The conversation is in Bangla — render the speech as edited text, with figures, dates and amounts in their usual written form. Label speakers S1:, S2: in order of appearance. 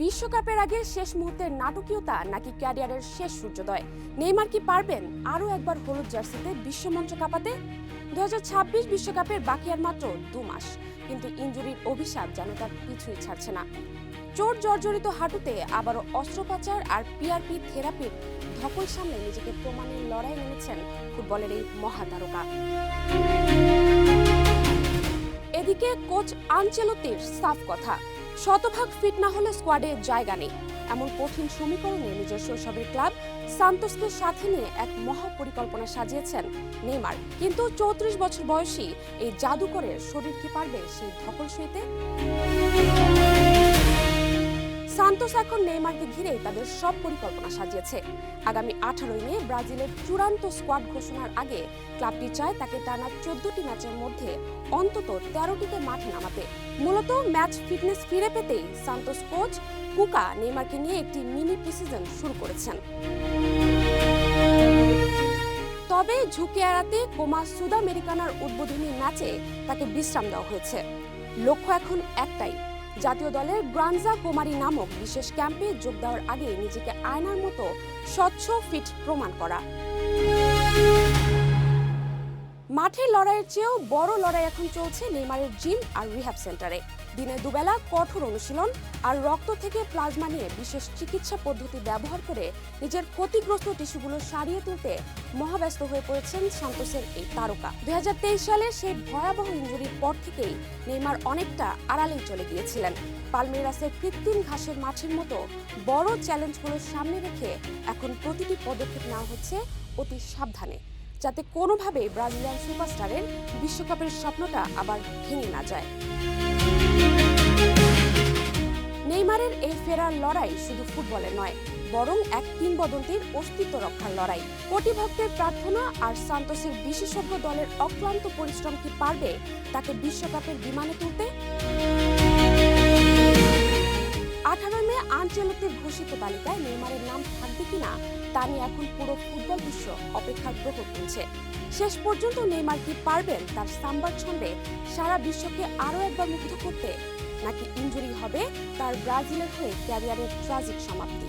S1: বিশ্বকাপের আগে শেষ মুহূর্তের নাটকীয়তা নাকি ক্যারিয়ারের শেষ সূর্যোদয়? নেইমার কি পারবেন আরও একবার হলুদ জার্সিতে বিশ্বমঞ্চ কাঁপাতে? 2026 বিশ্বকাপের বাকি আর মাত্র 2 মাস, কিন্তু ইনজুরির অভিশাপ যেন তার পিছুই ছাড়ছে না। চোট জর্জরিত হাঁটুতে আবারও অস্ত্রোপচার আর পিআরপি থেরাপির ধকল সামনে নিজেকে প্রমাণের লড়াই নেমেছেন ফুটবলের এই মহাতারকা। এদিকে কোচ আনচেলোত্তির সাফ কথা, শতভাগ ফিট না হলে স্কোয়াডে জায়গা নেই। এমন কঠিন সমীকরণে নিজের শৈশবের ক্লাব সান্তোসকে সাথে নিয়ে এক মহা পরিকল্পনা সাজিয়েছেন নেইমার। কিন্তু 34 বছর বয়সী এই জাদুকরের শরীর কি পারবে সেই ধকল সইতে? সান্তোস এখন নেইমারকে ঘিরেই তাদের সব পরিকল্পনা সাজিয়েছে। আগামী 18 মে ব্রাজিলের চূড়ান্ত স্কোয়াড ঘোষণার আগে ক্লাবটি চায় তাকে টানা 14টি ম্যাচের মধ্যে অন্তত 13টিতে মাঠে নামাতে। মূলত ম্যাচ ফিটনেস ফিরে পেতেই সান্তোস কোচ কুকা নেইমারকে নিয়ে একটি মিনি প্রিসিজন শুরু করেছেন। তবে ঝুঁকি এড়াতে কোমা সুদামেরিকানার উদ্বোধনী ম্যাচে তাকে বিশ্রাম দেওয়া হয়েছে। লক্ষ্য এখন একটাই, জাতীয় দলের গ্রানজা কোমারি নামক বিশেষ ক্যাম্পে যোগ দেওয়ার আগে নিজেকে আয়নার মতো স্বচ্ছ ফিট প্রমাণ করা। মাঠের লড়াইয়ের চেয়েও বড় লড়াই এখন চলছে নেইমারের জিম আর রিহ্যাব সেন্টারে। দিনে দুবেলা কঠোর অনুশীলন আর রক্ত থেকে প্লাজমা নিয়ে বিশেষ চিকিৎসা পদ্ধতি ব্যবহার করে নিজের ক্ষতিগ্রস্ত টিস্যুগুলো সারিয়ে তুলতে মহাব্যস্ত হয়ে পড়েছেন সান্তোসের এই তারকা। 2023 সালে সেই ভয়াবহ ইনজুরির পর থেকেই নেইমার অনেকটা আড়ালেই চলে গিয়েছিলেন। পালমেইরাসের কৃত্রিম ঘাসের মাঠের মতো বড় চ্যালেঞ্জগুলোর সামনে রেখে এখন প্রতিটি পদক্ষেপ নেওয়া হচ্ছে অতি সাবধানে, যাতে কোনোভাবে ব্রাজিলিয়ান সুপারস্টারের বিশ্বকাপের স্বপ্নটা আবার ভেঙে না যায়। নেইমারের এই ফেরার লড়াই শুধু ফুটবলের নয়, বরং এক কিংবদন্তির অস্তিত্ব রক্ষার লড়াই। কোটি ভক্তের প্রার্থনা আর সান্তোসের বিশেষজ্ঞ দলের অক্লান্ত পরিশ্রম কি পারবে তাকে বিশ্বকাপের বিমানে তুলতে? 18 মে আনচেলোত্তির ঘোষিত তালিকায় নেইমারের নাম থাকবে কিনা তা নিয়ে এখন পুরো ফুটবল বিশ্ব অপেক্ষার প্রহর তুলছে। শেষ পর্যন্ত নেইমার কি পারবেন তার সাম্বার ছন্দে সারা বিশ্বকে আরও একবার মুগ্ধ করতে, নাকি ইনজুরি হবে তার ব্রাজিলের হয়ে ক্যারিয়ারের ট্র্যাজিক সমাপ্তি?